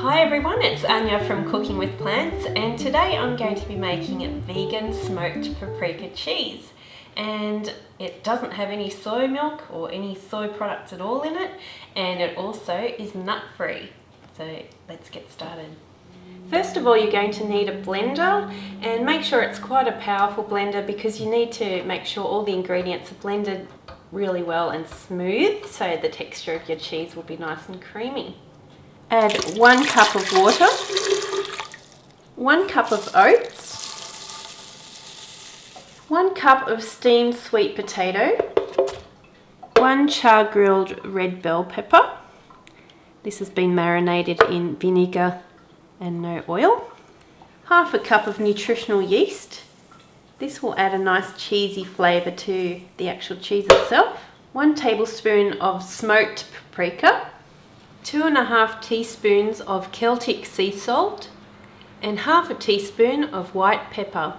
Hi everyone, it's Anya from Cooking with Plants, and today I'm going to be making vegan smoked paprika cheese. And it doesn't have any soy milk or any soy products at all in it, and it also is nut free. So let's get started. First of all, you're going to need a blender, and make sure it's quite a powerful blender because you need to make sure all the ingredients are blended really well and smooth so the texture of your cheese will be nice and creamy. Add 1 cup of water, 1 cup of oats, 1 cup of steamed sweet potato, 1 char grilled red bell pepper. This has been marinated in vinegar and no oil. Half a cup of nutritional yeast. This will add a nice cheesy flavour to the actual cheese itself. 1 tablespoon of smoked paprika. 2.5 teaspoons of Celtic sea salt and half a teaspoon of white pepper,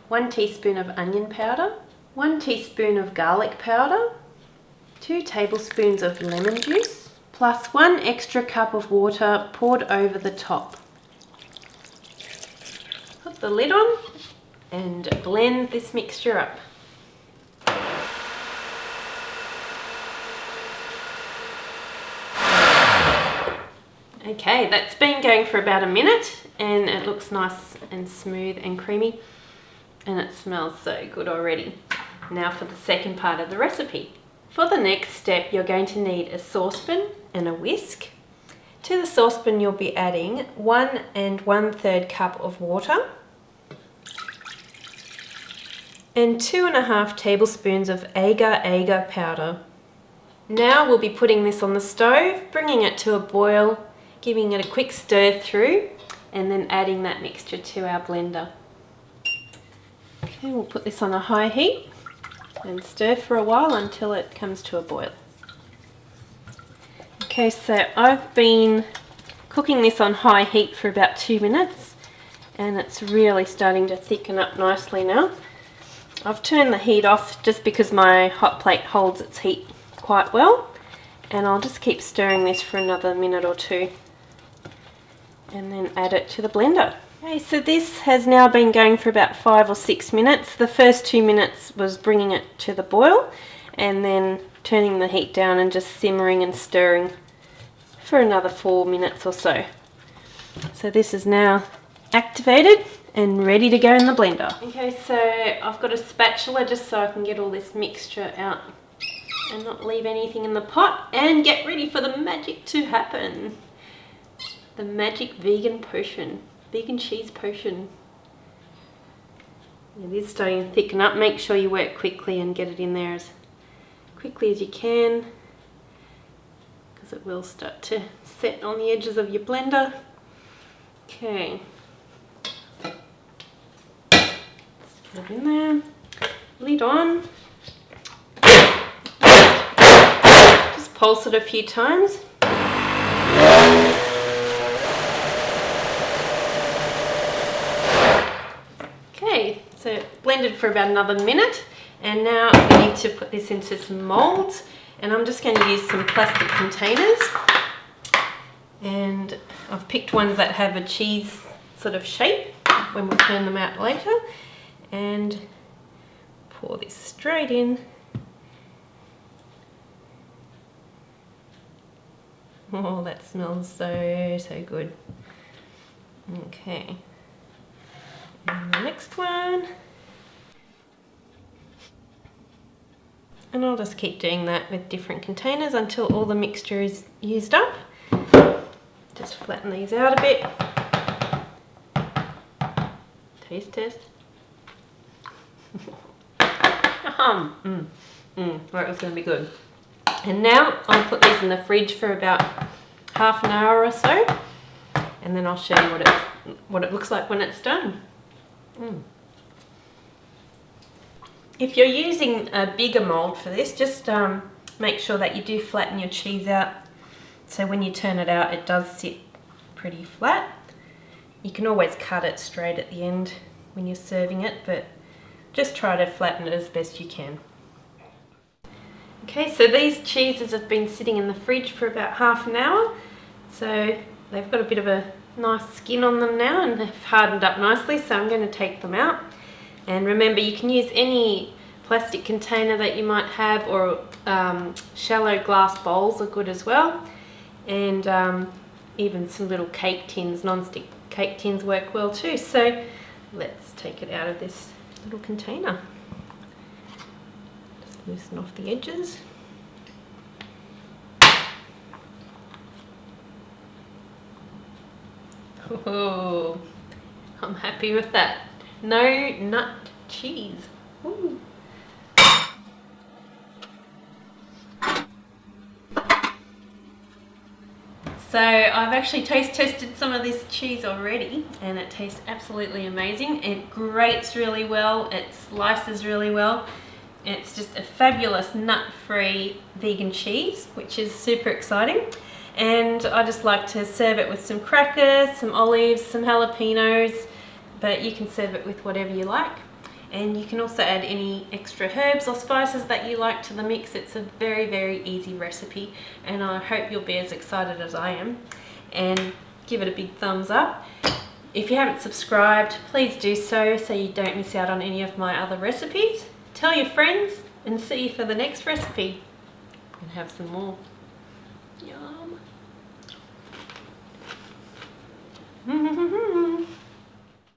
1 teaspoon of onion powder, 1 teaspoon of garlic powder, 2 tablespoons of lemon juice, plus 1 extra cup of water poured over the top. Put the lid on and blend this mixture up. Okay, that's been going for about a minute and it looks nice and smooth and creamy and it smells so good already. Now for the second part of the recipe. For the next step, you're going to need a saucepan and a whisk. To the saucepan, you'll be adding 1 1/3 cup of water and 2.5 tablespoons of agar powder. Now we'll be putting this on the stove, bringing it to a boil, giving it a quick stir through, and then adding that mixture to our blender. Okay, we'll put this on a high heat and stir for a while until it comes to a boil. Okay, so I've been cooking this on high heat for about 2 minutes and it's really starting to thicken up nicely now. I've turned the heat off just because my hot plate holds its heat quite well, and I'll just keep stirring this for another minute or two and then add it to the blender. Okay, so this has now been going for about 5 or 6 minutes. The first 2 minutes was bringing it to the boil and then turning the heat down and just simmering and stirring for another 4 minutes or so. So this is now activated and ready to go in the blender. Okay, so I've got a spatula just so I can get all this mixture out and not leave anything in the pot, and get ready for the magic to happen. The magic vegan potion, vegan cheese potion. It is starting to thicken up. Make sure you work quickly and get it in there as quickly as you can, because it will start to set on the edges of your blender. Okay. Put it in there. Lid on. Just pulse it a few times. Okay, so blended for about another minute, and now we need to put this into some molds, and I'm just going to use some plastic containers, and I've picked ones that have a cheese sort of shape when we turn them out later, and pour this straight in. Oh, that smells so good. Okay. And the next one. And I'll just keep doing that with different containers until all the mixture is used up. Just flatten these out a bit. Taste test. Right, it's going to be good. And now I'll put these in the fridge for about half an hour or so, and then I'll show you what it looks like when it's done. If you're using a bigger mold for this, just make sure that you do flatten your cheese out so when you turn it out it does sit pretty flat. You can always cut it straight at the end when you're serving it, but just try to flatten it as best you can. Okay, so these cheeses have been sitting in the fridge for about half an hour, so they've got a bit of a nice skin on them now and they've hardened up nicely, so I'm going to take them out. And remember, you can use any plastic container that you might have, or shallow glass bowls are good as well, and even some little cake tins, non-stick cake tins work well too. So let's take it out of this little container. Just loosen off the edges. Oh, I'm happy with that. No nut cheese. Ooh. So I've actually taste tested some of this cheese already and it tastes absolutely amazing. It grates really well, it slices really well. It's just a fabulous nut-free vegan cheese, which is super exciting. And I just like to serve it with some crackers, some olives, some jalapenos, but you can serve it with whatever you like. And you can also add any extra herbs or spices that you like to the mix. It's a very, very easy recipe, and I hope you'll be as excited as I am. And give it a big thumbs up. If you haven't subscribed, please do so you don't miss out on any of my other recipes. Tell your friends and see you for the next recipe. And have some more. Yum.